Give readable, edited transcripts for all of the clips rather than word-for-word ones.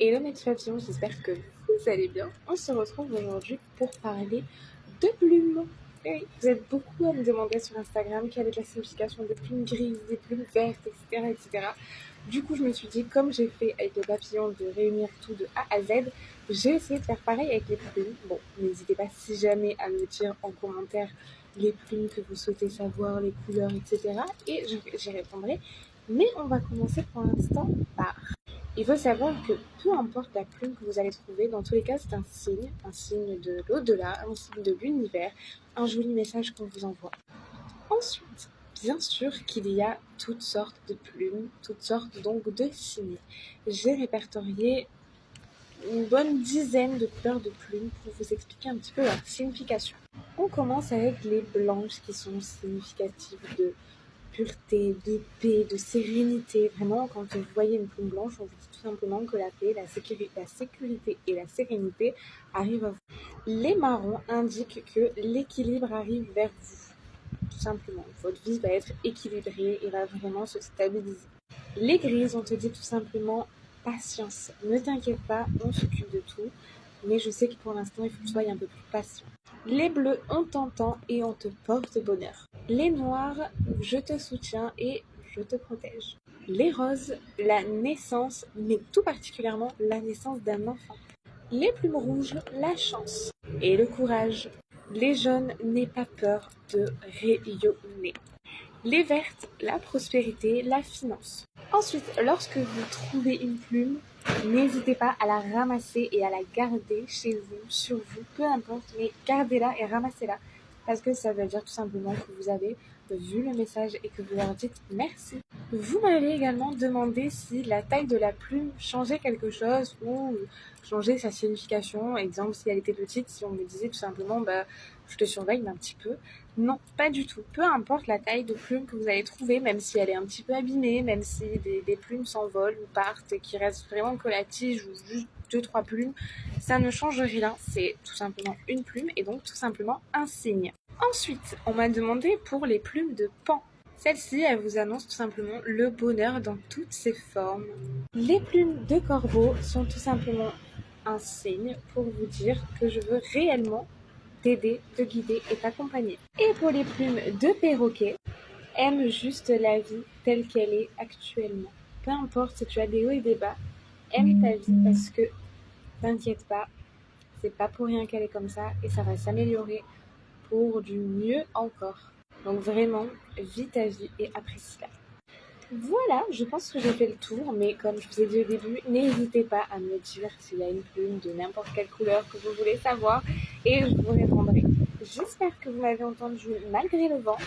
Hello mes petits papillons, j'espère que vous allez bien. On se retrouve aujourd'hui pour parler de plumes. Et oui, vous êtes beaucoup à me demander sur Instagram quelle est la signification des plumes grises, des plumes vertes, etc., etc. Du coup, je me suis dit, comme j'ai fait avec le papillon de réunir tout de A à Z, j'ai essayé de faire pareil avec les plumes. Bon, n'hésitez pas si jamais à me dire en commentaire les plumes que vous souhaitez savoir, les couleurs, etc. Et j'y répondrai. Mais on va commencer pour l'instant par... Il faut savoir que peu importe la plume que vous allez trouver, dans tous les cas, c'est un signe de l'au-delà, un signe de l'univers, un joli message qu'on vous envoie. Ensuite, bien sûr qu'il y a toutes sortes de plumes, toutes sortes donc de signes. J'ai répertorié une bonne dizaine de couleurs de plumes pour vous expliquer un petit peu leur signification. On commence avec les blanches qui sont significatives de pureté, de paix, de sérénité. Vraiment, quand vous voyez une plume blanche, on vous dit tout simplement que la paix, la sécurité et la sérénité arrivent à vous. Les marrons indiquent que l'équilibre arrive vers vous. Tout simplement, votre vie va être équilibrée et va vraiment se stabiliser. Les grises, on te dit tout simplement patience. Ne t'inquiète pas, on s'occupe de tout. Mais je sais que pour l'instant, il faut que tu sois un peu plus patient. Les bleus, on t'entend et on te porte bonheur. Les noirs, je te soutiens et je te protège. Les roses, la naissance, mais tout particulièrement la naissance d'un enfant. Les plumes rouges, la chance et le courage. Les jaunes, n'aie pas peur de rayonner. Les vertes, la prospérité, la finance. Ensuite, lorsque vous trouvez une plume, n'hésitez pas à la ramasser et à la garder chez vous, sur vous, peu importe, mais gardez-la et ramassez-la. Parce que ça veut dire tout simplement que vous avez vu le message et que vous leur dites merci. Vous m'avez également demandé si la taille de la plume changeait quelque chose ou changeait sa signification. Exemple, si elle était petite, si on me disait tout simplement je te surveille un petit peu. Non, pas du tout. Peu importe la taille de plume que vous allez trouver, même si elle est un petit peu abîmée, même si des plumes s'envolent ou partent et qu'il reste vraiment que la tige ou juste 2-3 plumes, ça ne change rien. C'est tout simplement une plume et donc tout simplement un signe. Ensuite, on m'a demandé pour les plumes de Pan. Celle-ci, elle vous annonce tout simplement le bonheur dans toutes ses formes. Les plumes de corbeau sont tout simplement un signe pour vous dire que je veux réellement t'aider, te guider et t'accompagner. Et pour les plumes de perroquet, aime juste la vie telle qu'elle est actuellement. Peu importe si tu as des hauts et des bas, aime ta vie parce que t'inquiète pas, c'est pas pour rien qu'elle est comme ça et ça va s'améliorer pour du mieux encore. Donc vraiment, vis ta vie et apprécie-la. Voilà, je pense que j'ai fait le tour, mais comme je vous ai dit au début, n'hésitez pas à me dire s'il y a une plume de n'importe quelle couleur que vous voulez savoir et je vous répondrai. J'espère que vous m'avez entendu malgré le vent.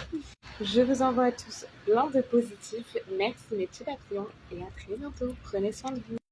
Je vous envoie à tous plein de positifs. Merci mes petits papillons et à très bientôt. Prenez soin de vous.